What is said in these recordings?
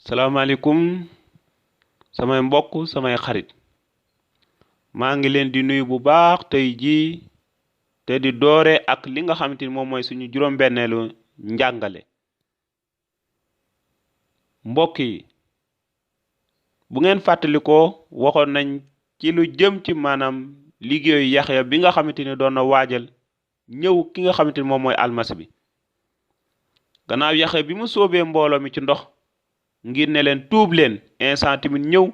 salaamaaleykum samay mbokk samay xarit maa ngi leen di nuyu bu baax tey jii te di doore ak li nga xamante ni moom mooy suñu juróom-benneelu njàngale mbokk yi bu ngeen fàttalikoo waxoon nañ ci lu jëm ci maanaam liggéeyu Yaxya bi nga xamante ni doon na waajal ñëw ki nga xamante ni moom mooy almasi bi gannaaw Yaxya bi mu soobee mbooloo mi ci ndox ngir ne leen tuub leen instant tamit ñëw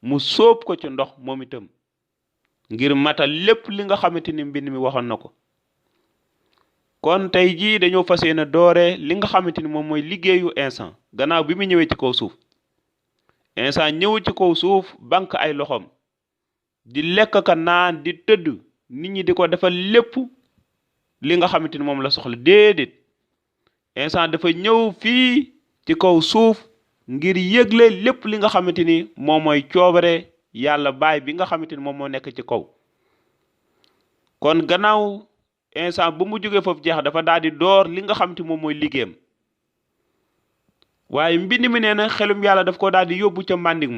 mu sóob ko ci ndox moom itam ngir matal lépp li nga xamante ni mbind mi waxoon na ko kon tey jii dañoo fas yéene doore li nga xamante ni moom mooy liggéeyu instant gannaaw bi mu ñëwee ci kaw suuf instant ñëw ci kaw suuf bank ay loxoom di lekk ka naan di tëdd nit ñi di ko defal lépp li nga xamante ni moom la soxla déedéet instant dafa ñëw fii ci kaw suuf ngir yëgle lépp li nga xamante ni moom mooy coobare yàlla baay bi nga xamante ni moom moo nekk ci kaw kon gannaaw instant bu mu jógee foofu jeex dafa daal di door li nga xamante ni moom mooy liggéeyam waaye mbind mi nee na xelum yàlla daf ko daal di yóbbu ca manding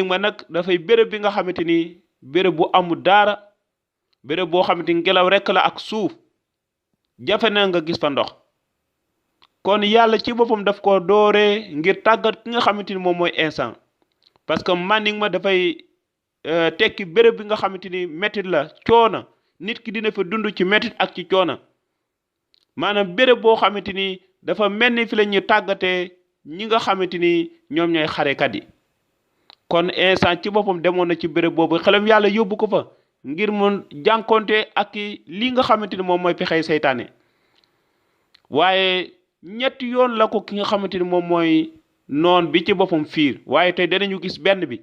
ma nag dafay béréb bi nga xamante ni béréb bu amul daara béréb boo xamante ni ngelaw rekk la ak suuf jafe na nga gis fa ndox kon yàlla ci boppam daf ko dooree ngir tàggat ki nga xamante ni moom mooy instant parce que manding ma dafay tekki béréb bi nga xamante ni métit la coona nit ki dina fa dund ci métit ak ci coona maanaam béréb boo xamante ni dafa mel ni fi la ñuy tàggatee ñi nga xamante ni ñoom ñooy xarekat yi kon instant ci boppam demoon na ci béréb boobu xelam yàlla yóbbu ko fa ngir mun jànkonte ak li nga xamante ni moom mooy pexey seytaane waaye ñetti yoon la ko ki nga xamante ni moom mooy noon bi ci boppam fiir waaye tey danañu gis benn bi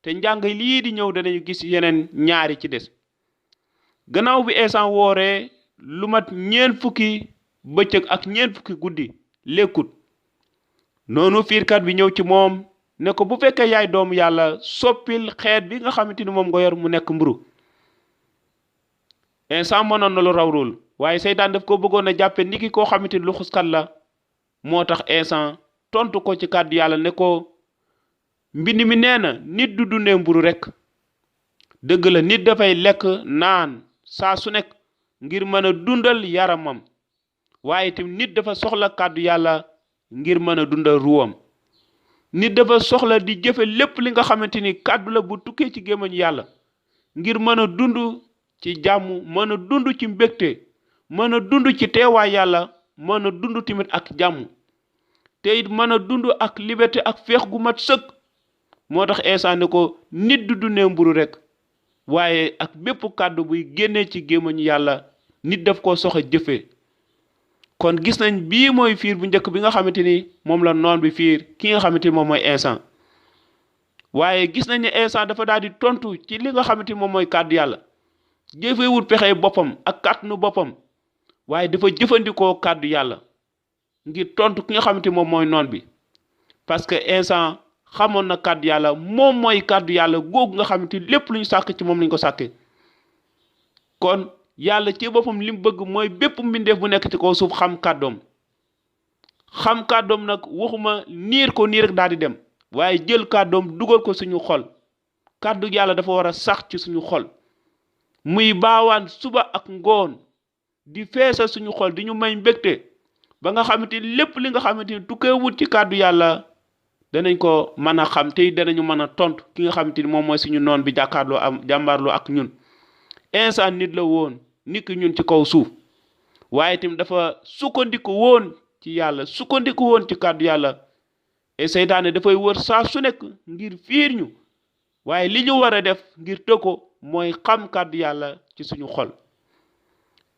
te njàng lii di ñëw danañu gis yeneen ñaari ci des gannaaw bi instant wooree lu mat ñeent fukki bëccëg ak ñeent fukki guddi lekkut noonu fiirkat bi ñëw ci moom ne ko bu fekkee yaay doomu yàlla soppil xeet bi nga xamante ni moom nga yor mu nekk mburu instant mënoon na lu raw loolu waaye seytaan daf ko bëggoon a jàppe niki koo xamante ni lu xuskat la moo tax instant tontu ko ci kàddu yàlla ne ko mbind mi nee na nit du dundee mburu rekk dëgg la nit dafay lekk naan saa su nekk ngir mën a dundal yaramam waaye itam nit dafa soxla kàddu yàlla ngir mën a dundal ruwam nit dafa soxla di jëfe lépp li nga xamante ni kàddu la bu tukkee ci gémmiñu yàlla ngir mën a dund ci jàmm mën a dund ci mbégte mën a dund ci teewaay yàlla mën a dund tamit ak jàmm te it mën a dund ak liberté ak féex gu mat sëkk moo tax instant ne ko nit du dundee mburu rekk waaye ak bépp kàddu buy génnee ci gémmiñu yàlla nit daf ko soxla jëfe kon gis nañ bii mooy fiir bu njëkk bi nga xamante ni moom la noon bi fiir ki nga xamante ni moom mooy instant waaye gis nañ ne instant dafa daal di tontu ci li nga xamante ni moom mooy kàddu yàlla jëfewut pexe boppam ak kàttanu boppam waaye dafa jëfandikoo kàddu yàlla ngir tontu ki nga xamante ni moom mooy noon bi parce que instant xamoon na kàddu yàlla moom mooy kàddu yàlla googu nga xamante ni lépp lu ñu sàkk ci moom lañ ko sàkkee kon yàlla ci boppam li mu bëgg mooy bépp mbindeef bu nekk ci kaw suuf xam kàddoom nag waxuma niir ko nii rek daal di dem waaye jël kàddoom dugal ko suñu xol kàddu yàlla dafa war a sax ci suñu xol muy baawaan suba ak ngoon di feesal suñu xol di ñu may mbégte ba nga xamante ni lépp li nga xamante ni tukkee wut ci kàddu yàlla danañ ko mën a xam te danañu mën a tontu ki nga xamante ni moom mooy suñu noon bi jàmbaarloo ak ñun instant nit la woon nit ki ñun ci kaw suuf waaye tamit dafa sukkandiku woon ci yàlla sukkandiku woon ci kàddu yàlla et seytaane dafay wër saa su nekk ngir fiir ñu waaye li ñu war a def ngir tëkko mooy xam kàddu yàlla ci suñu xol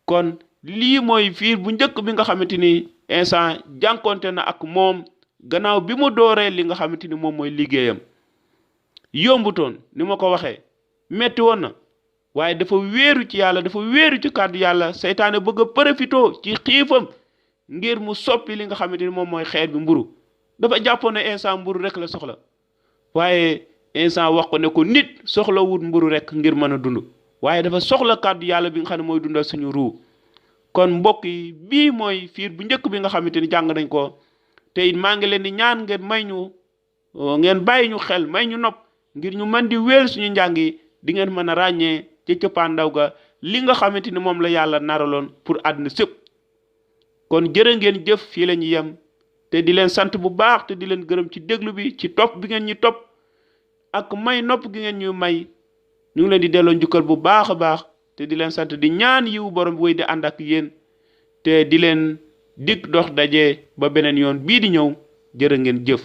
kon lii mooy fiir bu njëkk bi nga xamante ni instant jànkonte na ak moom gannaaw bi mu dooree li nga xamante ni moom mooy liggéeyam yombutoon ni ma ko waxee metti woon na waaye dafa wéeru ci yàlla dafa wéeru ci kàddu yàlla seytaane bëgg a profitoo ci xiifam ngir mu soppi li nga xamante ni moom mooy xeet bi mburu dafa jàppoon ne instant mburu rek la soxla waaye instant wax ko ne ko nit soxla wut mburu rek ngir mën a dund waaye dafa soxla kàddu yàlla bi nga xam ne mooy dundal suñu ruu kon mbokk yi bii mooy fiir bu njëkk bi nga xamante ni jàng nañ ko te it maa ngi leen di ñaan ngeen may ñu ngeen bàyyi ñu xel may ñu nopp ngir ñu mën di wéel suñu njàng yi di ngeen mën a ràññee ca cëppaandaw ga li nga xamante ni moom la yàlla naraloon pour àdduna sépp kon jërë ngeen jëf fii la ñu yem te di leen sant bu baax te di leen gërëm ci déglu bi ci topp bi ngeen ñi topp ak may nopp gi ngeen ñu may ñu ngi leen di delloo njukkal bu baax a baax te di leen sant di ñaan yiwu borom bi wéy di ànd ak yéen te di leen dig dox daje ba beneen yoon bii di ñëw jërë ngeen jëf